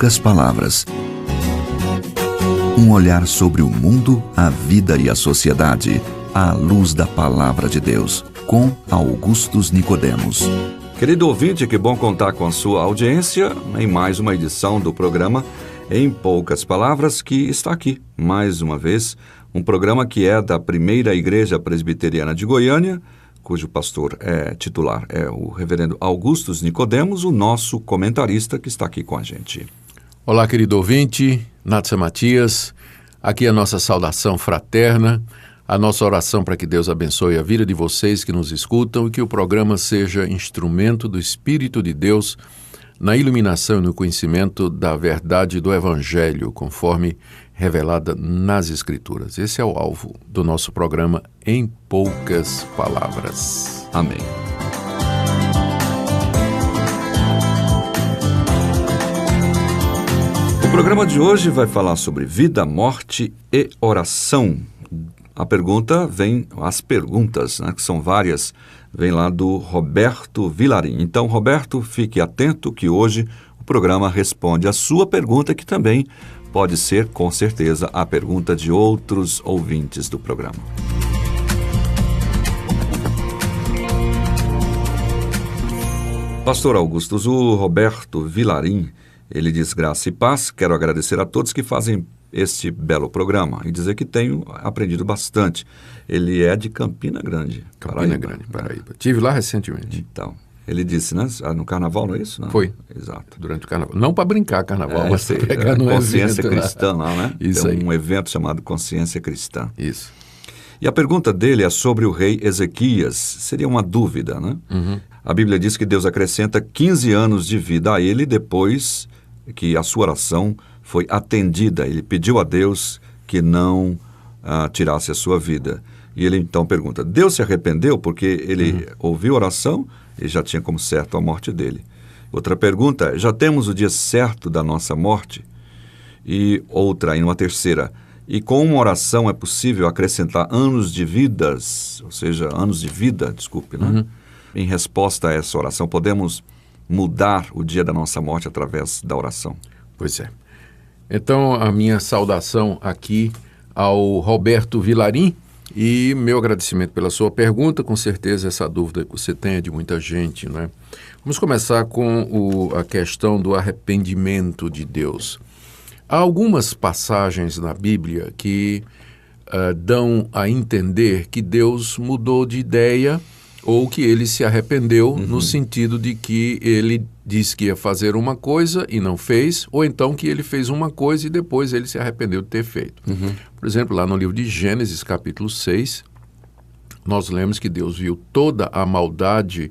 poucas palavras. Um olhar sobre o mundo, a vida e a sociedade, à luz da Palavra de Deus, com Augustus Nicodemos. Querido ouvinte, que bom contar com a sua audiência em mais uma edição do programa Em Poucas Palavras, que está aqui, mais uma vez, um programa que é da Primeira Igreja Presbiteriana de Goiânia, cujo pastor titular é o reverendo Augustus Nicodemos, o nosso comentarista que está aqui com a gente. Olá, querido ouvinte, Natsa Matias, aqui a nossa saudação fraterna, a nossa oração para que Deus abençoe a vida de vocês que nos escutam e que o programa seja instrumento do Espírito de Deus na iluminação e no conhecimento da verdade do Evangelho, conforme revelada nas Escrituras. Esse é o alvo do nosso programa Em Poucas Palavras. Amém. O programa de hoje vai falar sobre vida, morte e oração. As perguntas, né, que são várias, vem lá do Roberto Vilarim. Então, Roberto, fique atento que hoje o programa responde a sua pergunta, que também pode ser, com certeza, a pergunta de outros ouvintes do programa. Pastor Augustus, o Roberto Vilarim, ele diz: graça e paz, quero agradecer a todos que fazem este belo programa e dizer que tenho aprendido bastante. Ele é de Campina Grande, Paraíba. Estive lá recentemente. Então, ele disse, né? No carnaval, não é isso? Não? Foi. Exato. Durante o carnaval. Não para brincar carnaval, mas para pregar no Consciência evento Cristã lá, né? Isso Tem aí. um evento chamado Consciência Cristã. Isso. E a pergunta dele é sobre o rei Ezequias. Seria uma dúvida, né? Uhum. A Bíblia diz que Deus acrescenta 15 anos de vida a ele depois que a sua oração foi atendida. Ele pediu a Deus que não tirasse a sua vida. E ele então pergunta, Deus se arrependeu porque ele ouviu a oração e já tinha como certo a morte dele. Outra pergunta, já temos o dia certo da nossa morte? E uma terceira, e com uma oração é possível acrescentar anos de vida, né? Em resposta a essa oração, podemos mudar o dia da nossa morte através da oração? Pois é. Então, a minha saudação aqui ao Roberto Vilarim e meu agradecimento pela sua pergunta. Com certeza essa dúvida que você tem é de muita gente, não é? Vamos começar com a questão do arrependimento de Deus. Há algumas passagens na Bíblia que dão a entender que Deus mudou de ideia ou que ele se arrependeu no sentido de que ele disse que ia fazer uma coisa e não fez, ou então que ele fez uma coisa e depois ele se arrependeu de ter feito. Por exemplo, lá no livro de Gênesis, capítulo 6, nós lemos que Deus viu toda a maldade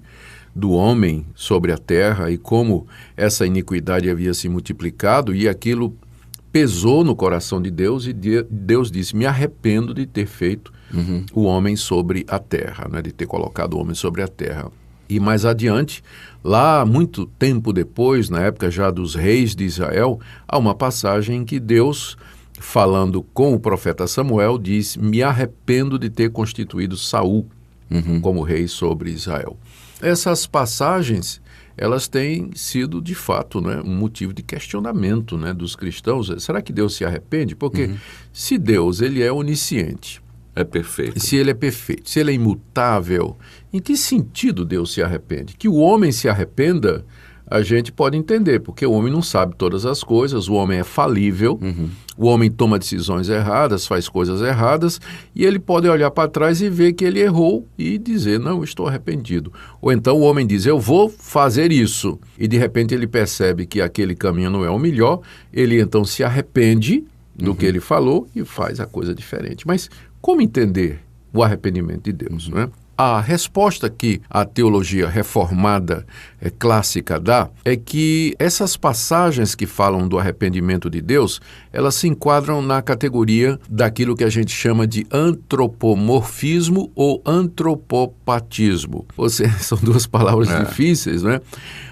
do homem sobre a terra e como essa iniquidade havia se multiplicado, e aquilo pesou no coração de Deus, e Deus disse, me arrependo de ter feito o homem sobre a terra, né, de ter colocado o homem sobre a terra. E mais adiante, lá muito tempo depois, na época já dos reis de Israel, há uma passagem em que Deus, falando com o profeta Samuel, diz, me arrependo de ter constituído Saul como rei sobre Israel. Essas passagens, elas têm sido, de fato, né, um motivo de questionamento, né, dos cristãos. Será que Deus se arrepende? Porque se Deus ele é onisciente, é perfeito. Se ele é perfeito, se ele é imutável, em que sentido Deus se arrepende? Que o homem se arrependa, a gente pode entender, porque o homem não sabe todas as coisas, o homem é falível, o homem toma decisões erradas, faz coisas erradas, e ele pode olhar para trás e ver que ele errou e dizer, não, estou arrependido. Ou então o homem diz, eu vou fazer isso, e de repente ele percebe que aquele caminho não é o melhor, ele então se arrepende do que ele falou e faz a coisa diferente. Mas como entender o arrependimento de Deus, não é? A resposta que a teologia reformada clássica dá é que essas passagens que falam do arrependimento de Deus, elas se enquadram na categoria daquilo que a gente chama de antropomorfismo ou antropopatismo. Ou seja, são duas palavras difíceis, não é?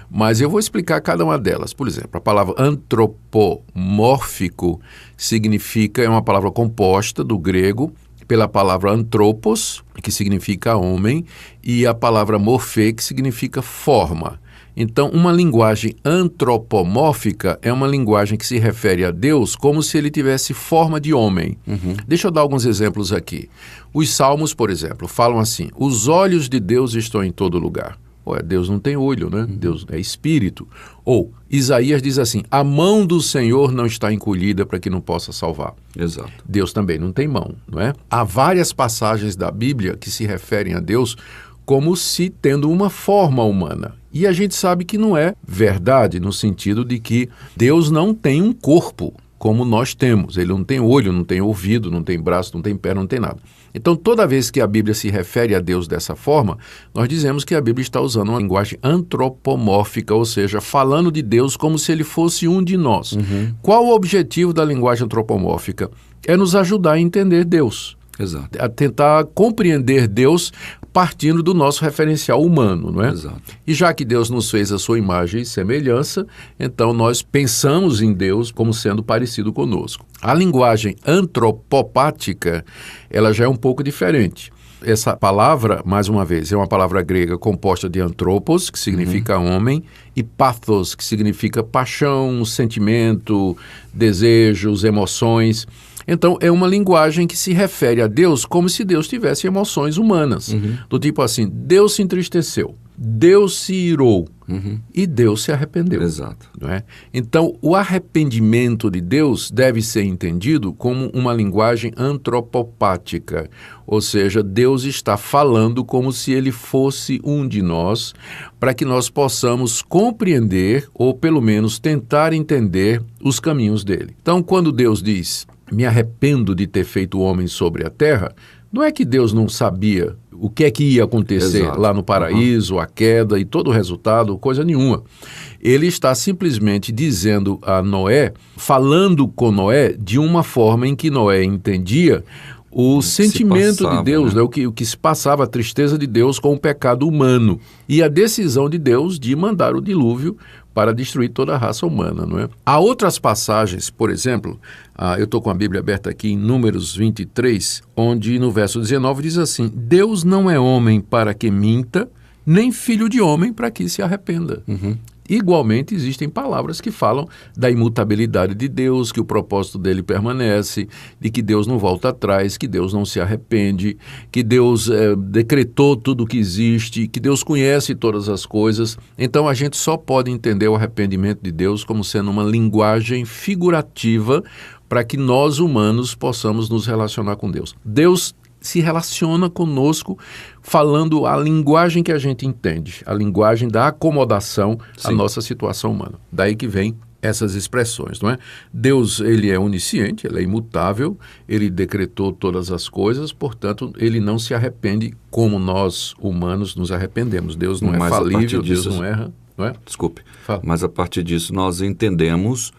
Mas eu vou explicar cada uma delas. Por exemplo, a palavra antropomórfico significa, é uma palavra composta do grego, pela palavra anthropos, que significa homem, e a palavra morfê, que significa forma. Então, uma linguagem antropomórfica é uma linguagem que se refere a Deus como se ele tivesse forma de homem. Deixa eu dar alguns exemplos aqui. Os salmos, por exemplo, falam assim: os olhos de Deus estão em todo lugar. Ué, Deus não tem olho, né? Deus é espírito. Ou Isaías diz assim: a mão do Senhor não está encolhida para que não possa salvar. Exato. Deus também não tem mão, não é? Há várias passagens da Bíblia que se referem a Deus como se tendo uma forma humana. E a gente sabe que não é verdade, no sentido de que Deus não tem um corpo como nós temos. Ele não tem olho, não tem ouvido, não tem braço, não tem perna, não tem nada. Então, toda vez que a Bíblia se refere a Deus dessa forma, nós dizemos que a Bíblia está usando uma linguagem antropomórfica, ou seja, falando de Deus como se ele fosse um de nós. Qual o objetivo da linguagem antropomórfica? É nos ajudar a entender Deus. Exato. A tentar compreender Deus partindo do nosso referencial humano, não é? Exato. E já que Deus nos fez a sua imagem e semelhança, então nós pensamos em Deus como sendo parecido conosco. A linguagem antropopática, ela já é um pouco diferente. Essa palavra, mais uma vez, é uma palavra grega composta de anthropos, que significa homem, e pathos, que significa paixão, sentimento, desejos, emoções. Então, é uma linguagem que se refere a Deus como se Deus tivesse emoções humanas. Do tipo assim: Deus se entristeceu, Deus se irou e Deus se arrependeu. Exato. Não é? Então, o arrependimento de Deus deve ser entendido como uma linguagem antropopática, ou seja, Deus está falando como se ele fosse um de nós, para que nós possamos compreender, ou pelo menos tentar entender, os caminhos dele. Então, quando Deus diz: me arrependo de ter feito o homem sobre a terra, não é que Deus não sabia o que é que ia acontecer lá no paraíso, a queda e todo o resultado, coisa nenhuma. Ele está simplesmente dizendo a Noé, falando com Noé de uma forma em que Noé entendia o sentimento de Deus, né? O que se passava, a tristeza de Deus com o pecado humano e a decisão de Deus de mandar o dilúvio para destruir toda a raça humana, não é? Há outras passagens, por exemplo, eu estou com a Bíblia aberta aqui em Números 23, onde no verso 19 diz assim: Deus não é homem para que minta, nem filho de homem para que se arrependa. Igualmente, existem palavras que falam da imutabilidade de Deus, que o propósito dele permanece, de que Deus não volta atrás, que Deus não se arrepende, que Deus decretou tudo o que existe, que Deus conhece todas as coisas. Então, a gente só pode entender o arrependimento de Deus como sendo uma linguagem figurativa para que nós, humanos, possamos nos relacionar com Deus. Deus se relaciona conosco falando a linguagem que a gente entende, a linguagem da acomodação à nossa situação humana. Daí que vem essas expressões, não é? Deus, ele é onisciente, ele é imutável, ele decretou todas as coisas, portanto, ele não se arrepende como nós, humanos, nos arrependemos. Deus não é falível, Deus não erra, não é? Desculpe, mas a partir disso nós entendemos,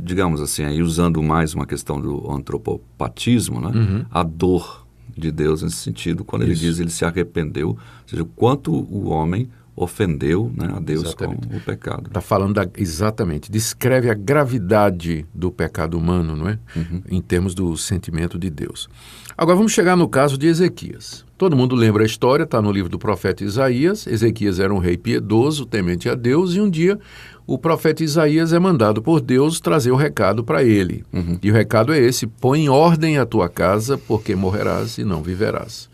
digamos assim, aí usando mais uma questão do antropopatismo, né? A dor de Deus nesse sentido, quando ele diz ele se arrependeu, ou seja, o quanto o homem ofendeu, né, a Deus com o pecado. Está falando exatamente, descreve a gravidade do pecado humano, não é? Em termos do sentimento de Deus. Agora vamos chegar no caso de Ezequias. Todo mundo lembra a história, está no livro do profeta Isaías. Ezequias era um rei piedoso, temente a Deus, e um dia o profeta Isaías é mandado por Deus trazer o recado para ele. E o recado é esse: põe em ordem a tua casa, porque morrerás e não viverás.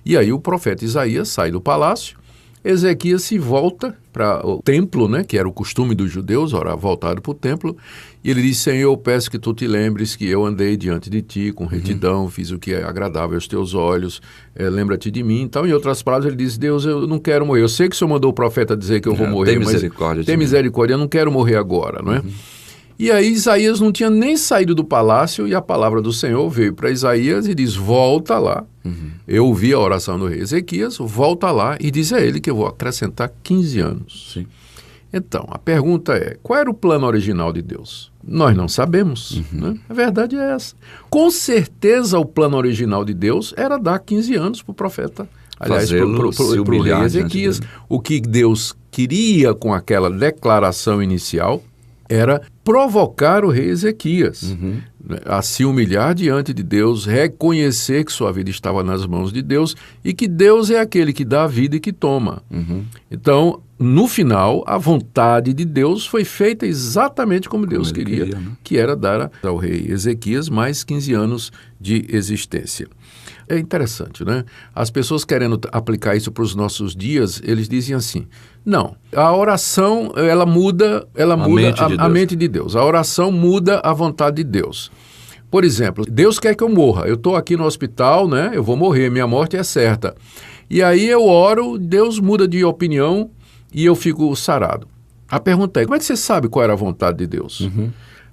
E aí o profeta Isaías sai do palácio, Ezequias se volta para o templo, né, que era o costume dos judeus, orar voltado para o templo, e ele diz: Senhor, eu peço que tu te lembres que eu andei diante de ti com retidão, fiz o que é agradável aos teus olhos, lembra-te de mim. Então, em outras palavras, ele diz: Deus, eu não quero morrer. Eu sei que o Senhor mandou o profeta dizer que eu vou morrer, mas tem misericórdia, eu não quero morrer agora, não é? E aí Isaías não tinha nem saído do palácio e a palavra do Senhor veio para Isaías e diz: volta lá. Eu ouvi a oração do rei Ezequias, volta lá e diz a ele que eu vou acrescentar 15 anos. Sim. Então, a pergunta é: qual era o plano original de Deus? Nós não sabemos, né? A verdade é essa. Com certeza o plano original de Deus era dar 15 anos para o profeta. Aliás, para o rei Ezequias. O que Deus queria com aquela declaração inicial era provocar o rei Ezequias. a se humilhar diante de Deus, reconhecer que sua vida estava nas mãos de Deus e que Deus é aquele que dá a vida e que toma. Então, no final, a vontade de Deus foi feita exatamente como Deus queria, né? Que era dar ao rei Ezequias mais 15 anos de existência. É interessante, né? As pessoas querendo aplicar isso para os nossos dias, eles dizem assim, não, a oração, ela muda a mente de Deus. A oração muda a vontade de Deus. Por exemplo, Deus quer que eu morra. Eu estou aqui no hospital, né? Eu vou morrer, minha morte é certa. E aí eu oro, Deus muda de opinião e eu fico sarado. A pergunta é, como é que você sabe qual era a vontade de Deus?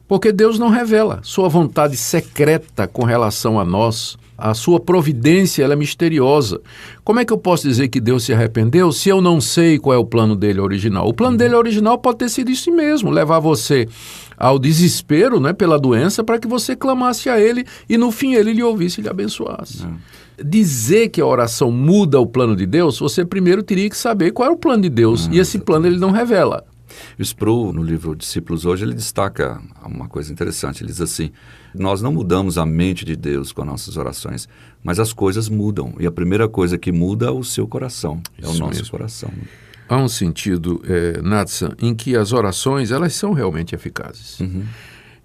Porque Deus não revela sua vontade secreta com relação a nós. A sua providência, ela é misteriosa. Como é que eu posso dizer que Deus se arrependeu se eu não sei qual é o plano dele original? O plano dele original pode ter sido isso mesmo, levar você ao desespero, né, pela doença, para que você clamasse a ele e no fim ele lhe ouvisse e lhe abençoasse. Dizer que a oração muda o plano de Deus, você primeiro teria que saber qual é o plano de Deus e esse plano ele não revela. O Sproul, no livro Discípulos Hoje, ele destaca uma coisa interessante. Ele diz assim, nós não mudamos a mente de Deus com as nossas orações, mas as coisas mudam. E a primeira coisa que muda é o seu coração, é o nosso coração. Há um sentido, Natsan, em que as orações, elas são realmente eficazes.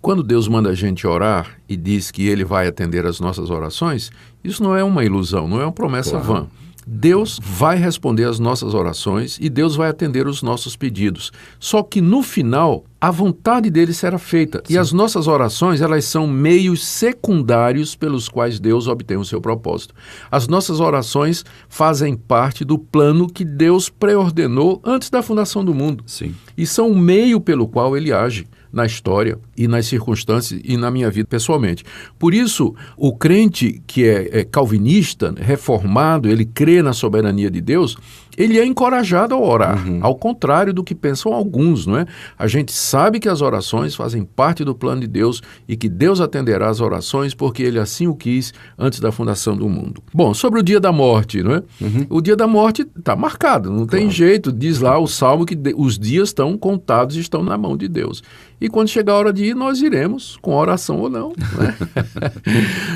Quando Deus manda a gente orar e diz que Ele vai atender as nossas orações, isso não é uma ilusão, não é uma promessa vã. Deus vai responder às nossas orações e Deus vai atender os nossos pedidos. Só que no final, a vontade dele será feita. Sim. E as nossas orações, elas são meios secundários pelos quais Deus obtém o seu propósito. As nossas orações fazem parte do plano que Deus preordenou antes da fundação do mundo. Sim. E são o meio pelo qual ele age na história e nas circunstâncias e na minha vida pessoalmente. Por isso, o crente que é calvinista, reformado, ele crê na soberania de Deus, ele é encorajado a orar, ao contrário do que pensam alguns, não é? A gente sabe que as orações fazem parte do plano de Deus e que Deus atenderá às orações porque Ele assim o quis antes da fundação do mundo. Bom, sobre o dia da morte, não é? O dia da morte está marcado, não tem jeito, diz lá o Salmo que os dias estão contados e estão na mão de Deus. E quando chegar a hora de ir, nós iremos, com oração ou não. Né?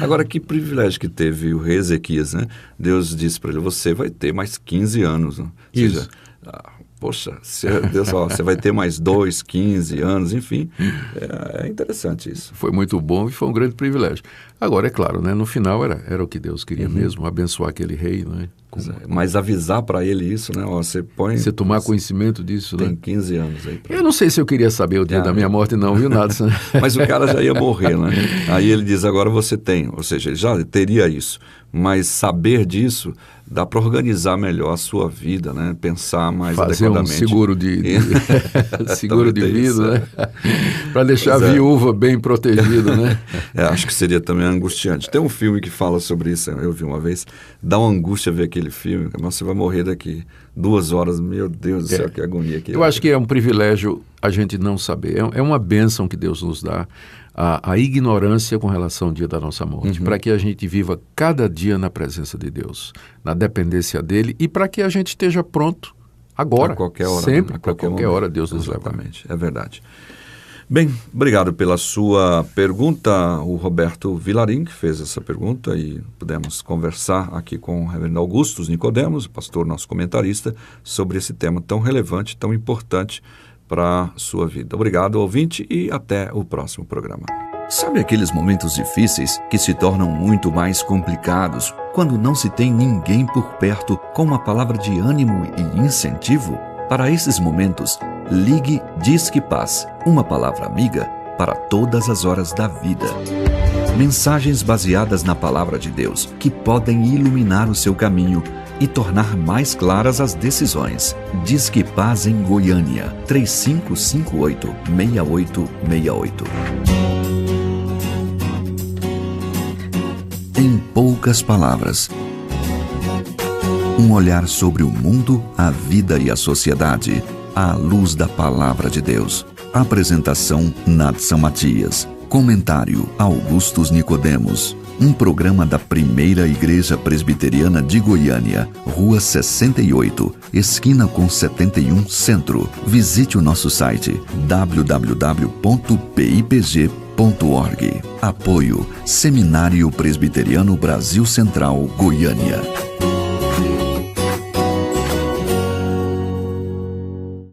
Agora, que privilégio que teve o rei Ezequias, né? Deus disse para ele, você vai ter mais 15 anos. Né? Isso. Poxa, Deus fala, você vai ter mais 2, 15 anos, enfim. É interessante isso. Foi muito bom e foi um grande privilégio. Agora, é claro, né, no final era o que Deus queria mesmo, abençoar aquele rei. Né, mas avisar para ele isso, né? Ó, você tomar conhecimento disso. Tem né? 15 anos aí. Eu não sei se eu queria saber o dia da minha morte não, viu, Natsan? Mas o cara já ia morrer, né? Aí ele diz, agora você tem. Ou seja, ele já teria isso. Mas saber disso dá para organizar melhor a sua vida, né? Pensar mais adequadamente. Fazer um seguro seguro de vida, né? Para deixar a viúva bem protegida, né? Acho que seria também angustiante. Tem um filme que fala sobre isso, eu vi uma vez. Dá uma angústia ver aquele filme. Mas você vai morrer daqui 2 horas. Meu Deus do céu, que agonia que é. Eu acho que é um privilégio a gente não saber. É uma bênção que Deus nos dá. A ignorância com relação ao dia da nossa morte, para que a gente viva cada dia na presença de Deus, na dependência dele e para que a gente esteja pronto agora, a qualquer hora, sempre, a qualquer hora Deus nos leva. Exatamente, é verdade. Bem, obrigado pela sua pergunta, o Roberto Vilarim, que fez essa pergunta e pudemos conversar aqui com o reverendo Augustus Nicodemos, pastor, nosso comentarista, sobre esse tema tão relevante, tão importante para a sua vida. Obrigado, ouvinte, e até o próximo programa. Sabe aqueles momentos difíceis que se tornam muito mais complicados quando não se tem ninguém por perto com uma palavra de ânimo e incentivo? Para esses momentos, ligue Disque Paz, uma palavra amiga para todas as horas da vida. Mensagens baseadas na palavra de Deus que podem iluminar o seu caminho e tornar mais claras as decisões. Disque Paz em Goiânia, 3558-6868. Em poucas palavras, um olhar sobre o mundo, a vida e a sociedade, à luz da palavra de Deus. Apresentação, Natsan Matias. Comentário, Augustus Nicodemos. Um programa da Primeira Igreja Presbiteriana de Goiânia, Rua 68, esquina com 71, Centro. Visite o nosso site www.pipg.org.br. Apoio Seminário Presbiteriano Brasil Central, Goiânia.